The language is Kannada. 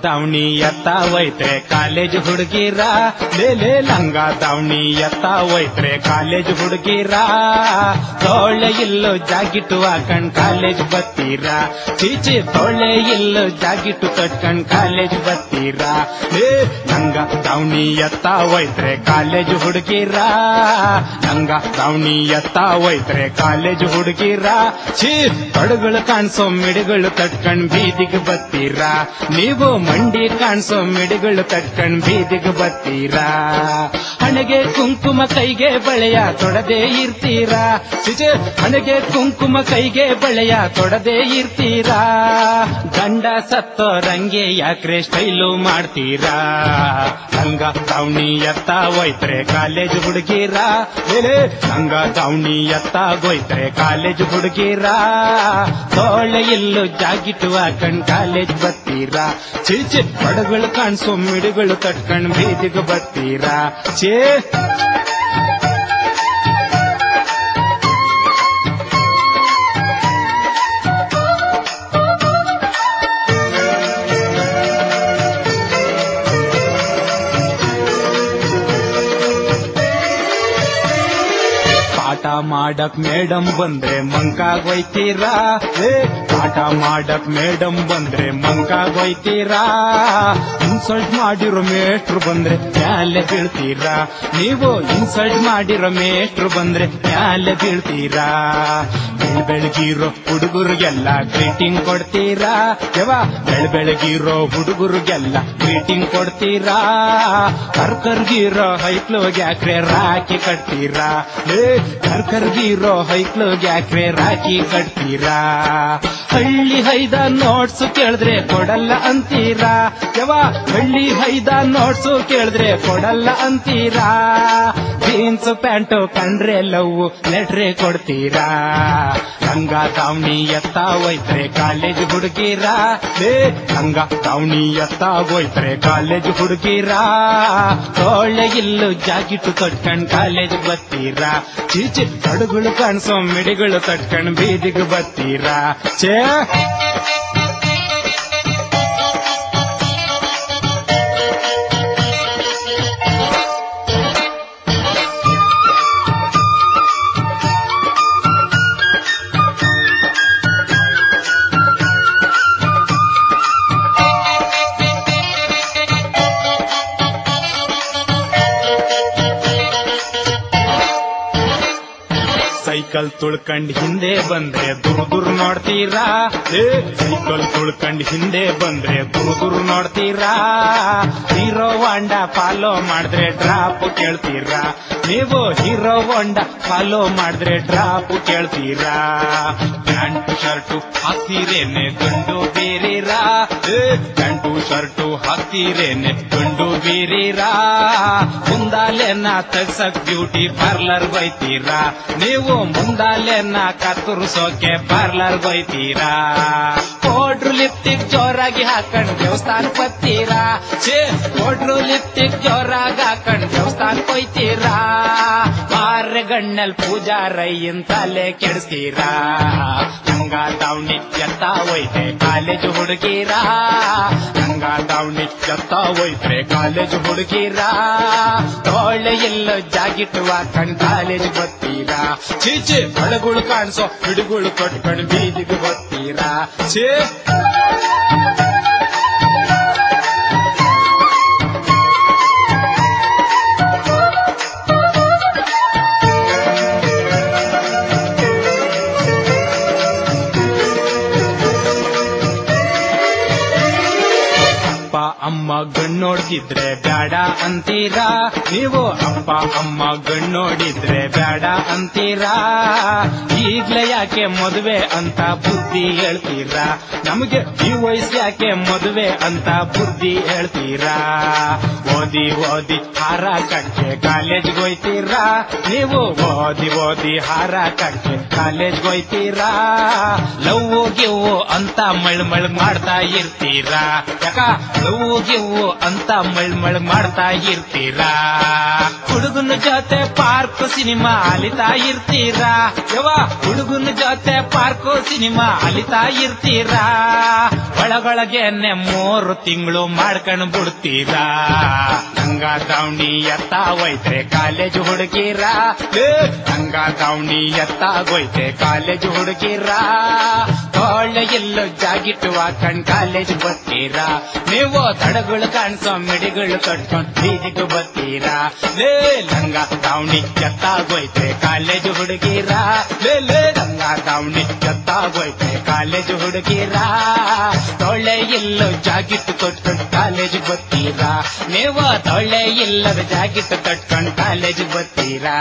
ದಾವಣಿ ಎತ್ತ ಒಯ್ತ್ರೆ ಕಾಲೇಜ್ ಹುಡುಗಿರ ಲೇ ಲಂಗ ದಾವಣಿ ಎತ್ತ ಒಯ್ತ್ರೆ ಕಾಲೇಜ್ ಹುಡುಗಿರ ತೋಳೆ ಇಲ್ಲೋ ಜಾಗಿಟ್ಟು ಹಾಕಂಡ್ ಕಾಲೇಜ್ ಬತ್ತೀರ ಚೀಚಿ ತೋಳೆ ಇಲ್ಲೋ ಜಾಗಿಟ್ಟು ಕಟ್ಕಂಡ್ ಕಾಲೇಜ್ ಬತ್ತೀರ ಲೇ ಲಂಗ ದಾವಣಿ ಎತ್ತ ಒಯ್ತ್ರೆ ಕಾಲೇಜ್ ಹುಡುಗಿರ ಲಂಗ ದಾವಣಿ ಎತ್ತ ಒಯ್ತ್ರೆ ಕಾಲೇಜ್ ಹುಡುಗಿರ ಛೀ ತೊಡಗಳು ಕಾಣಿಸೋ ಮಿಡಿಗಳು ತಟ್ಕಂಡ್ ಬೀದಿಗೆ ಬತ್ತೀರ ನೀವು ಮಂಡಿ ಕಾಣಿಸೋ ಮಿಡಿಗಳು ತಟ್ಕಂಡ್ ಬೀದಿಗೆ ಬತ್ತೀರಾ ಹಣೆಗೆ ಕುಂಕುಮ ಕೈಗೆ ಬಳೆಯ ತೊಡದೆ ಇರ್ತೀರಾ ಚಿಚೆ ಹಣೆಗೆ ಕುಂಕುಮ ಕೈಗೆ ಬಳೆಯ ತೊಡದೆ ಇರ್ತೀರಾ ಗಂಡ ಸತ್ತೋ ರಂಗೆ ಯಾಕ್ರೆ ಸ್ಟೈಲು ಮಾಡ್ತೀರಾ ಲಂಗ ದಾವಣಿ ಎತ್ತ ಒಯ್ತ್ರೆ ಕಾಲೇಜ್ ಹುಡುಗಿರ ಲಂಗ ದಾವಣಿ ಎತ್ತ ಗೊಯ್ತ್ರೆ ಕಾಲೇಜ್ ಹುಡುಗಿರ ತೋಳೆ ಇಲ್ಲೂ ಜಾಗಿಟ್ಟು ಹಾಕಂಡ್ ಕಾಲೇಜ್ ಬತ್ತೀರಾ ಚೀಚೆ ಪಡಗಳು ಕಾಣಿಸೋ ಮಿಡಿಗಳು ತಟ್ಕಂಡ್ ಬೀದಿಗೆ ಬತ್ತೀರಾ ಚೇ ಪಾಠ ಮಾಡಕ್ ಮೇಡಮ್ ಬಂದ್ರೆ ಮಂಕಾಗೋಯ್ತೀರಾ ಪಾಠ ಮಾಡಕ್ ಮೇಡಮ್ ಬಂದ್ರೆ ಮಂಕಾಗೋಯ್ತೀರಾ ಇನ್ಸಲ್ಟ್ ಮಾಡಿರೋ ಮೇಷ್ಟ್ರು ಬಂದ್ರೆ ಮ್ಯಾಲೆ ಬೀಳ್ತೀರಾ ನೀವು ಇನ್ಸಲ್ಟ್ ಮಾಡಿರೋ ಮೇಷ್ಟ್ರು ಬಂದ್ರೆ ಮ್ಯಾಲೆ ಬೀಳ್ತೀರಾ ಬೆಳಗಿರೋ ಹುಡುಗರಿಗೆಲ್ಲ ಗ್ರೀಟಿಂಗ್ ಕೊಡ್ತೀರಾ ಬೆಳಗಿರೋ ಹುಡುಗರಿಗೆಲ್ಲ ಗ್ರೀಟಿಂಗ್ ಕೊಡ್ತೀರಾ ಕರ್ಕರ್ಗಿರೋ ಹೈಕ್ಲೋಗ್ ಯಾಕ್ರೆ ರಾಖಿ ಕಟ್ತೀರಾ ಕರ್ಕರ್ಗಿರೋ ಹೈಕ್ಲೋಗ್ ಯಾಕ್ರೆ ರಾಖಿ ಕಟ್ತೀರಾ ಹಳ್ಳಿ ಹೈದ ನೋಟ್ಸು ಕೇಳಿದ್ರೆ ಕೊಡಲ್ಲ ಅಂತೀರಾ ಹಳ್ಳಿ ಹೈದ ನೋಟ್ಸು ಕೇಳಿದ್ರೆ ಕೊಡಲ್ಲ ಅಂತೀರಾ ಜೀನ್ಸ್ ಪ್ಯಾಂಟು ಕಂಡ್ರೆ ಲವ್ ಲೆಟ್ರೆ ಕೊಡ್ತೀರಾ ಲಂಗ ದಾವಣಿ ಎತ್ತ ಒಯ್ತ್ರೆ ಕಾಲೇಜ್ ಹುಡುಗಿರ ಲಂಗ ದಾವಣಿ ಎತ್ತ ಒಯ್ತ್ರೆ ಕಾಲೇಜ್ ಹುಡುಗಿರ ತೋಳೆ ಇಲ್ಲು ಜಾಗಿಟ್ಟು ಕಟ್ಕಂಡ್ ಕಾಲೇಜ್ ಬತ್ತೀರಾ ಚೀಚಿ ತಡುಗಳು ಕಾಣಿಸೋ ಮಿಡಿಗಳು ತಟ್ಕಂಡ್ ಬೀದಿಗೆ ಬತ್ತೀರಾ ಚೇ ಸೈಕಲ್ ತುಳ್ಕಂಡ್ ಹಿಂದೆ ಬಂದ್ರೆ ದುರ್ದುರ್ ನೋಡ್ತೀರಾ ಸೈಕಲ್ ತುಳ್ಕಂಡ್ ಹಿಂದೆ ಬಂದ್ರೆ ದುರ್ದುರ್ ನೋಡ್ತೀರಾ ಹೀರೋ ವಾಂಡ ಫಾಲೋ ಮಾಡಿದ್ರೆ ಡ್ರಾಪ್ ಕೇಳ್ತೀರಾ ನೀವು ಹೀರೋ ವಾಂಡ ಫಾಲೋ ಮಾಡಿದ್ರೆ ಡ್ರಾಪ್ ಕೇಳ್ತೀರಾ ಪ್ಯಾಂಟು ಶರ್ಟು ಹಾಕ್ತೀರೇನೆ ಗಂಡು ಬೇರೀರಾ ಪ್ಯಾಂಟು ಶರ್ಟು ಹಾಕ್ತೀರೇನೆ ಗಂಡು ಬೇರೀರಾ ಮುಂದಾಲೆನ ತಗ್ಸಕ್ ಬ್ಯೂಟಿ ಪಾರ್ಲರ್ ಬೈತೀರಾ ನೀವು ಮುಂದಾಲೆನ ಕತ್ತರಿಸೋಕೆ ಪಾರ್ಲರ್ ಬೈತೀರಾ ಪೌಡ್ರು ಲಿಪ್ಟಿಕ್ ಜೋರಾಗಿ ಹಾಕೊಂಡ್ ದೇವಸ್ಥಾನ ಬತ್ತೀರಾ ಪೌಡ್ರು ಲಿಪ್ಟಿಕ್ ಜೋರಾಗಿ ಹಾಕೊಂಡ್ ದೇವಸ್ಥಾನ ಕೊಯ್ತೀರಾ ಮಾರೆಗಣ್ಣಲ್ ಪೂಜಾರಯ್ಯನ್ ತಲೆ ಕೆಡಿಸ್ತೀರಾ ಲಂಗ ದಾವಣಿ ಎತ್ತ ಒಯ್ತೆ ಕಾಲೇಜ್ ಹುಡುಗಿರಾ ಲಂಗ ದಾವಣಿ ಎತ್ತ ಒಯ್ತ್ರೆ ಕಾಲೇಜ್ ಹುಡುಗಿರಾ ತೋಳೆ ಎಲ್ಲೋ ಜಾಗಿಟ್ಟು ಹಾಕೊಂಡ್ ಕಾಲೇಜ್ ಬತ್ತೀರಾ ಚೀಚೆ ಹೊಳಗುಳು ಕಾಣಿಸೋ ಹಿಡುಗುಳು ಕೊಟ್ಕೊಂಡು ಬೀದಿಗೆ ಬತ್ತೀರಾ ಚೇ ಅಮ್ಮ ಗಣ್ಣೋಡ್ತಿದ್ರೆ ಬ್ಯಾಡ ಅಂತೀರಾ ನೀವು ಅಪ್ಪ ಅಮ್ಮ ಗಣ್ಣೋಡಿದ್ರೆ ಬ್ಯಾಡ ಅಂತೀರಾ ಈಗ್ಲೇ ಯಾಕೆ ಮದುವೆ ಅಂತ ಬುದ್ಧಿ ಹೇಳ್ತೀರಾ ನಮಗೆ ಈ ವಯಸ್ಸು ಯಾಕೆ ಮದುವೆ ಅಂತ ಬುದ್ಧಿ ಹೇಳ್ತೀರಾ ಓದಿ ಓದಿ ಹಾರ ಕಟ್ಟೆ ಕಾಲೇಜ್ಗೆ ಹೋಯ್ತೀರಾ ನೀವು ಓದಿ ಓದಿ ಹಾರ ಕಟ್ಟೆ ಕಾಲೇಜ್ಗೆ ಹೋಯ್ತೀರಾ ಲವ್ ಗಿವ್ ಅಂತ ಮಳ್ ಮಾಡ್ತಾ ಇರ್ತೀರಾ ಯಾಕ ಲವ್ ಗಿವ್ ಅಂತ ಮಳ್ ಮಾಡ್ತಾ ಇರ್ತೀರಾ ಹುಡುಗನ ಜೊತೆ ಪಾರ್ಕ್ ಸಿನಿಮಾ ಅಲಿತಾ ಇರ್ತೀರಾ ಯವ್ವ ಹುಡುಗನ ಜೊತೆ ಪಾರ್ಕ್ ಸಿನಿಮಾ ಅಲಿತಾ ಇರ್ತೀರಾ ಒಳಗೊಳಗೆನೆ 3 ತಿಂಗಳು ಮಾಡ್ಕೊಂಡ್ ಬಿಡ್ತೀರಾ ಲಂಗ ದಾವಣಿ ಎತ್ತಾಗೋಯ್ತೆ ಕಾಲೇಜ್ ಹುಡುಗಿರ ಲಂಗ ದಾವಣಿ ಎತ್ತಾಗೋಯ್ತೆ ಕಾಲೇಜ್ ಹುಡುಗಿರ ಒಳ್ಳೆ ಎಲ್ಲೋ ಜಾಗಿಟ್ಟು ಹಾಕೊಂಡ್ ಕಾಲೇಜ್ ಬರ್ತೀರಾ ನೀವು ತಡಗಳು ಕಾಣಿಸೋ ಮಿಡಿಗಳು ಕಟ್ಕೊಂಡ್ ಬೀದಿಗೆ ಬರ್ತೀರಾ ಲಂಗ ದಾವಣಿ ಎತ್ತಾಗೋಯ್ತೆ ಕಾಲೇಜ್ ಹುಡುಗಿರ ಲಂಗ ದಾವಣಿ ಎತ್ತಾಗೋಯ್ತೆ ಕಾಲೇಜ್ ಹುಡುಗಿರ ಒಳ್ಳೆ ಎಲ್ಲೋ ಜಾಗಿಟ್ಟು ಕಟ್ಕೊಂಡ್ ಕಾಲೇಜ್ ಬರ್ತೀರಾ ನೀವು ಒಳ್ಳೆ ಇಲ್ಲದ ಜಾಗಿಟ್ಟು ಕಟ್ಕೊಂಡ್ ಕಾಲೇಜ್ ಬರ್ತೀರಾ